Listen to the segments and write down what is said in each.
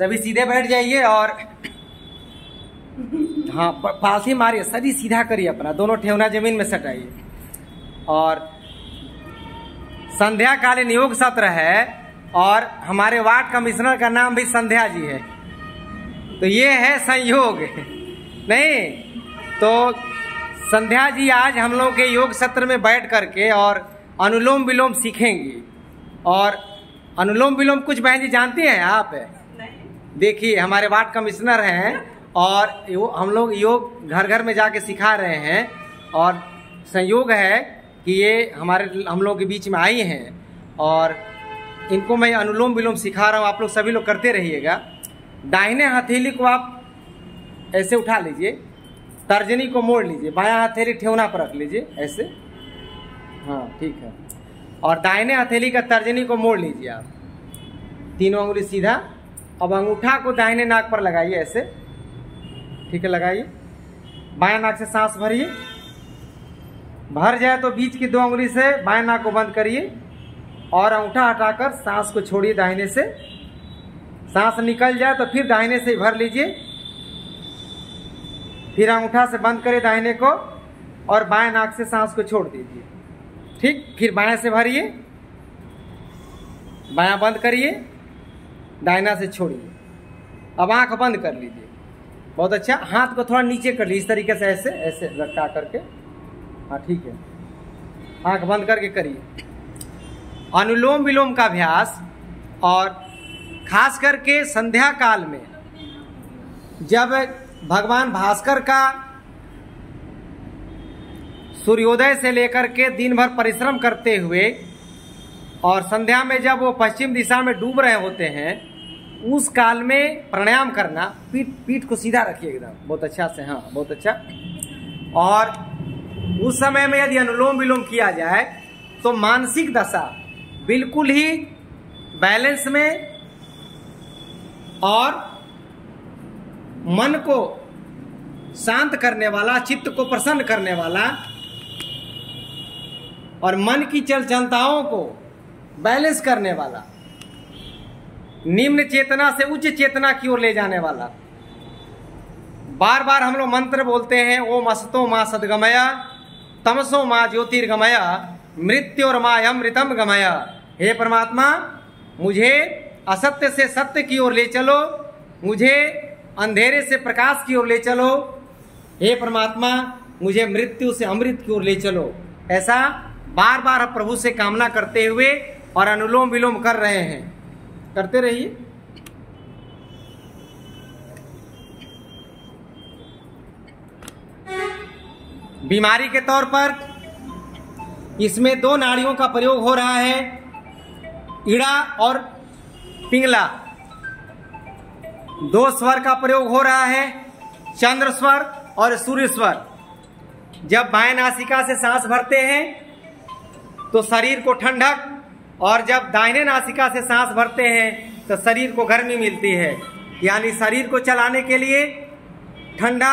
सभी सीधे बैठ जाइए और हाँ पालथी मारिए, सभी सीधा करिए अपना, दोनों ठेवना जमीन में सटाइए। और संध्या कालीन योग सत्र है और हमारे वार्ड कमिश्नर का नाम भी संध्या जी है, तो ये है संयोग नहीं। तो संध्या जी आज हम लोग के योग सत्र में बैठ करके और अनुलोम विलोम सीखेंगी। और अनुलोम विलोम कुछ बहन जी जानती हैं आप? देखिए हमारे वार्ड कमिश्नर हैं और हम लोग योग घर घर में जाके सिखा रहे हैं। और संयोग है कि ये हम लोग के बीच में आई हैं और इनको मैं अनुलोम विलोम सिखा रहा हूँ। आप लोग सभी लोग करते रहिएगा। दाहिने हथेली को आप ऐसे उठा लीजिए, तर्जनी को मोड़ लीजिए, बायां हथेली ठेवना पर रख लीजिए ऐसे, हाँ ठीक है। और दाहिने हथेली का तर्जनी को मोड़ लीजिए आप, तीनों उंगली सीधा। अब अंगूठा को दाहिने नाक पर लगाइए ऐसे, ठीक है, लगाइए। बायां नाक से सांस भरिए, भर जाए तो बीच की 2 उंगली से बाएं नाक को बंद करिए और अंगूठा हटाकर सांस को छोड़िए दाहिने से। सांस निकल जाए तो फिर दाहिने से भर लीजिए, फिर अंगूठा से बंद करिए दाहिने को और बाएं नाक से सांस को छोड़ दीजिए, ठीक। फिर बाएं से भरिए, बायां बंद करिए, दाहिना से छोड़िए। अब आंख बंद कर लीजिए, बहुत अच्छा। हाथ को थोड़ा नीचे कर लीजिए इस तरीके से, ऐसे ऐसे लटका करके, हाँ ठीक है। आंख बंद करके करिए अनुलोम विलोम का अभ्यास। और खास करके संध्या काल में जब भगवान भास्कर का सूर्योदय से लेकर के दिन भर परिश्रम करते हुए और संध्या में जब वो पश्चिम दिशा में डूब रहे होते हैं, उस काल में प्राणायाम करना, पीठ को सीधा रखिए एकदम, बहुत अच्छा से, हाँ बहुत अच्छा। और उस समय में यदि अनुलोम विलोम किया जाए तो मानसिक दशा बिल्कुल ही बैलेंस में और मन को शांत करने वाला, चित्त को प्रसन्न करने वाला और मन की चंचलताओं को बैलेंस करने वाला, निम्न चेतना से उच्च चेतना की ओर ले जाने वाला। बार बार हम लोग मंत्र बोलते हैं, ओम असतो मां सद्गमया, तमसो मां ज्योतिर्गमया, मृत्योर्माय अमृतम गमया। हे परमात्मा, मुझे असत्य से सत्य की ओर ले चलो, मुझे अंधेरे से प्रकाश की ओर ले चलो। हे परमात्मा, मुझे मृत्यु से अमृत की ओर ले चलो। ऐसा बार बार प्रभु से कामना करते हुए और अनुलोम विलोम कर रहे हैं, करते रहिए। बीमारी के तौर पर इसमें 2 नाड़ियों का प्रयोग हो रहा है, ईड़ा और पिंगला। 2 स्वर का प्रयोग हो रहा है, चंद्र स्वर और सूर्य स्वर। जब बाएं नासिका से सांस भरते हैं तो शरीर को ठंडक, और जब दाहिने नासिका से सांस भरते हैं तो शरीर को गर्मी मिलती है। यानी शरीर को चलाने के लिए ठंडा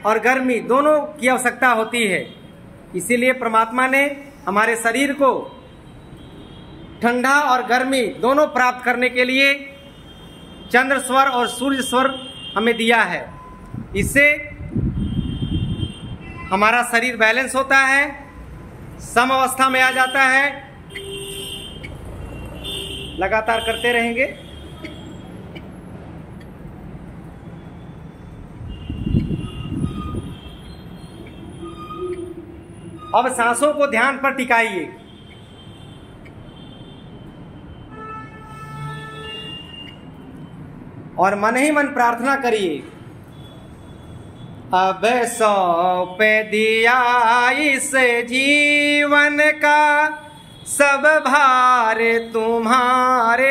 और गर्मी दोनों की आवश्यकता होती है। इसीलिए परमात्मा ने हमारे शरीर को ठंडा और गर्मी दोनों प्राप्त करने के लिए चंद्र स्वर और सूर्य स्वर हमें दिया है। इससे हमारा शरीर बैलेंस होता है, सम अवस्था में आ जाता है। लगातार करते रहेंगे। अब सांसों को ध्यान पर टिकाइए। और मन ही मन प्रार्थना करिए, अब सौंप दिया इस जीवन का सब भार तुम्हारे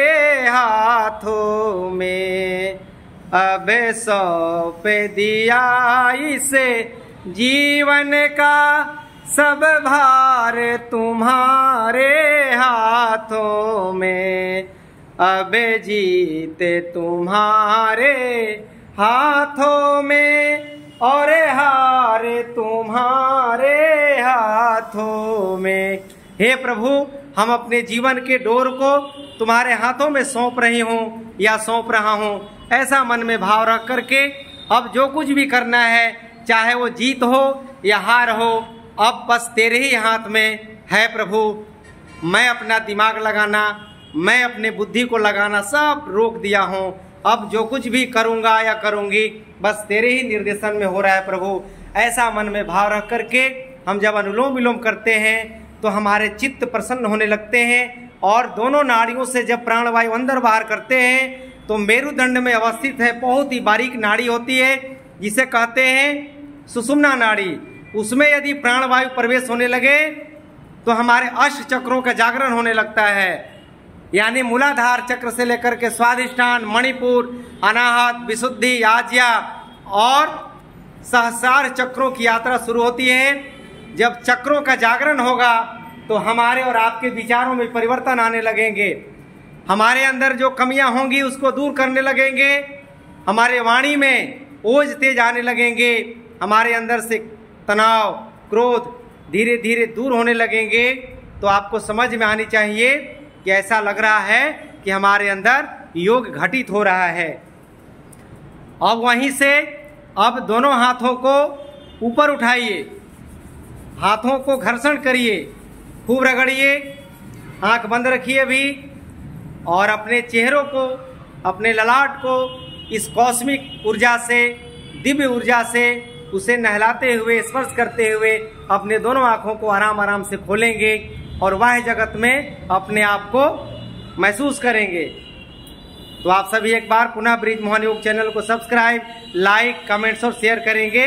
हाथों में। अब सौंप दिया इस जीवन का सब भार तुम्हारे हाथों में। अब जीते तुम्हारे हाथों में और हार तुम्हारे हाथों में। हे प्रभु, हम अपने जीवन के डोर को तुम्हारे हाथों में सौंप रही हूँ या सौंप रहा हूँ। ऐसा मन में भाव रख करके अब जो कुछ भी करना है, चाहे वो जीत हो या हार हो, अब बस तेरे ही हाथ में है प्रभु। मैं अपना दिमाग लगाना, मैं अपने बुद्धि को लगाना सब रोक दिया हूँ। अब जो कुछ भी करूँगा या करूँगी बस तेरे ही निर्देशन में हो रहा है प्रभु। ऐसा मन में भाव रख करके हम जब अनुलोम विलोम करते हैं तो हमारे चित्त प्रसन्न होने लगते हैं, और दोनों नाड़ियों से जब प्राणवायु अंदर बाहर करते हैं तो मेरुदंड में अवस्थित है बहुत ही बारीक नाड़ी होती है जिसे कहते हैं सुषुम्ना नाड़ी। उसमें यदि प्राणवायु प्रवेश होने लगे तो हमारे अष्ट चक्रों का जागरण होने लगता है, यानी मूलाधार चक्र से लेकर के स्वादिष्ठान, मणिपुर, अनाहत, विशुद्धि, आज्या और सहस्रार चक्रों की यात्रा शुरू होती है। जब चक्रों का जागरण होगा तो हमारे और आपके विचारों में परिवर्तन आने लगेंगे, हमारे अंदर जो कमियां होंगी उसको दूर करने लगेंगे, हमारे वाणी में ओज तेज आने लगेंगे, हमारे अंदर से तनाव, क्रोध धीरे धीरे दूर होने लगेंगे। तो आपको समझ में आनी चाहिए कि ऐसा लग रहा है कि हमारे अंदर योग घटित हो रहा है। अब वहीं से अब दोनों हाथों को ऊपर उठाइए, हाथों को घर्षण करिए, खूब रगड़िए, आंख बंद रखिए भी, और अपने चेहरों को, अपने ललाट को इस कॉस्मिक ऊर्जा से, दिव्य ऊर्जा से उसे नहलाते हुए, स्पर्श करते हुए अपने दोनों आंखों को आराम आराम से खोलेंगे और वाह्य जगत में अपने आप को महसूस करेंगे। तो आप सभी एक बार पुनः ब्रिजमोहन योग चैनल को सब्सक्राइब, लाइक, कमेंट्स और शेयर करेंगे।